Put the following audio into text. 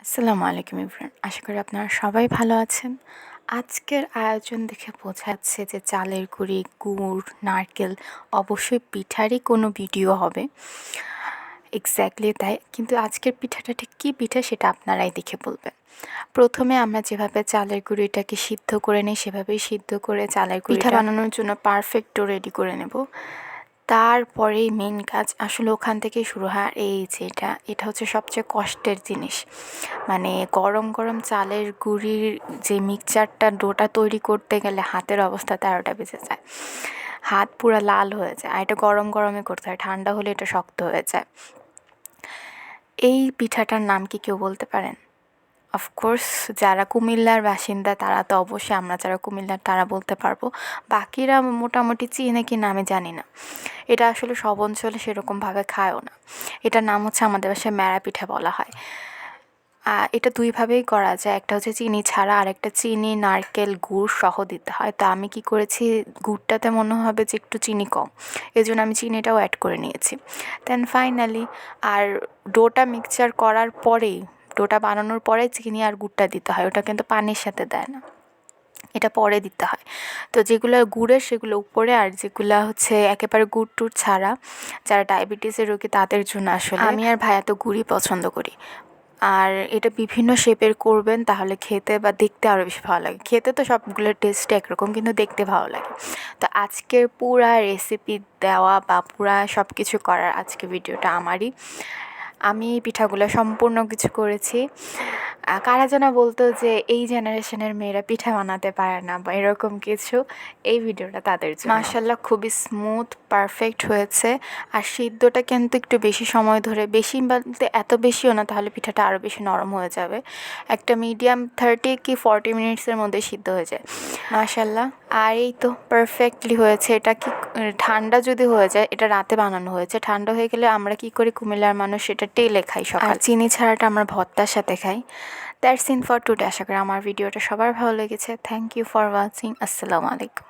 আসসালামু আলাইকুম এভরিওয়ান, আশা করি আপনারা সবাই ভালো আছেন। আজকের আয়োজন দেখে বোঝা যাচ্ছে যে চালের গুঁড়ি, গুড়, নারকেল, অবশ্যই পিঠারই কোনো ভিডিও হবে। এক্স্যাক্টলি তাই, কিন্তু আজকের পিঠাটা ঠিক কী পিঠা সেটা আপনারাই দেখে বলবেন। প্রথমে আমরা যেভাবে চালের গুঁড়িটাকে সিদ্ধ করে নিই সেভাবেই সিদ্ধ করে চালের পিঠা বানানোর জন্য পারফেক্ট ডো রেডি করে নেব। তারপরেই মেন কাজ আসলে ওখান থেকেই শুরু হয়। আর এই যে এটা হচ্ছে সবচেয়ে কষ্টের জিনিস, মানে গরম গরম চালের গুঁড়ির যে মিক্সচারটা, ডোটা তৈরি করতে গেলে হাতের অবস্থা 13টা বেজে যায়, হাত পুরো লাল হয়ে যায়। আর এটা গরম গরমে করতে হয়, ঠান্ডা হলে এটা শক্ত হয়ে যায়। এই পিঠাটার নাম কি কেউ বলতে পারেন? অফকোর্স যারা কুমিল্লার বাসিন্দা তারা তো অবশ্যই, আমরা যারা কুমিল্লার তারা বলতে পারবো, বাকিরা মোটামুটি চিনে কি না আমি জানি না। এটা আসলে সব অঞ্চলে সেরকমভাবে খায়ও না। এটার নাম হচ্ছে আমাদের বাসায় ম্যাড়া পিঠা বলা হয়। এটা দুইভাবেই করা যায়, একটা হচ্ছে চিনি ছাড়া, আর একটা চিনি, নারকেল, গুড় সহ দিতে হয়। তো আমি কি করেছি, গুড়টাতে মনে হবে যে একটু চিনি কম, এই জন্য আমি চিনিটাও অ্যাড করে নিয়েছি। দেন ফাইনালি আর ডোটা মিক্সচার করার পরেই, ডোটা বানানোর পরে চিনি আর গুড়টা দিতে হয়, ওটা কিন্তু পানির সাথে দেয় না, এটা পরে দিতে হয়। তো যেগুলো গুড়ের সেগুলো উপরে, আর যেগুলো হচ্ছে একেবারে গুড় টুড় ছাড়া, যারা ডায়াবেটিসের রোগী তাদের জন্য আসলে। আমি আর ভাইয়া তো গুড়ই পছন্দ করি। আর এটা বিভিন্ন শেপের করবেন, তাহলে খেতে বা দেখতে আরও বেশি ভালো লাগে। খেতে তো সবগুলোর টেস্ট একরকম, কিন্তু দেখতে ভালো লাগে। তো আজকের পুরা রেসিপি দেওয়া বা পুরা সব কিছু করার আজকে ভিডিওটা আমারই। আমি পিঠাগুলো সম্পূর্ণ কিছু করেছি। কারা যেন বলতো যে এই জেনারেশনের মেয়েরা পিঠা বানাতে পারে না বা এরকম কিছু, এই ভিডিওটা তাদের জন্য। মাশাআল্লাহ খুবই স্মুথ পারফেক্ট হয়েছে। আর সিদ্ধটা কিন্তু একটু বেশি সময় ধরে, বেশি বলতে এত বেশিও না, তাহলে পিঠাটা আরও বেশি নরম হয়ে যাবে। একটা মিডিয়াম 30 কি 40 মিনিটসের মধ্যে সিদ্ধ হয়ে যায় মাশাআল্লাহ। আর এই তো পারফেক্টলি হয়েছে। এটা কি ঠান্ডা যদি হয়ে যায়, এটা রাতে বানানো হয়েছে, ঠান্ডা হয়ে গেলে আমরা কি করি, কুমিল্লার মানুষ এটা টেলে খাই সকাল। চিনি ছাড়াটা আমরা ভর্তার সাথে খাই। That's it for today. আশা করি আমার ভিডিওটা সবার ভালো লেগেছে। Thank you for watching. আসসালামু আলাইকুম।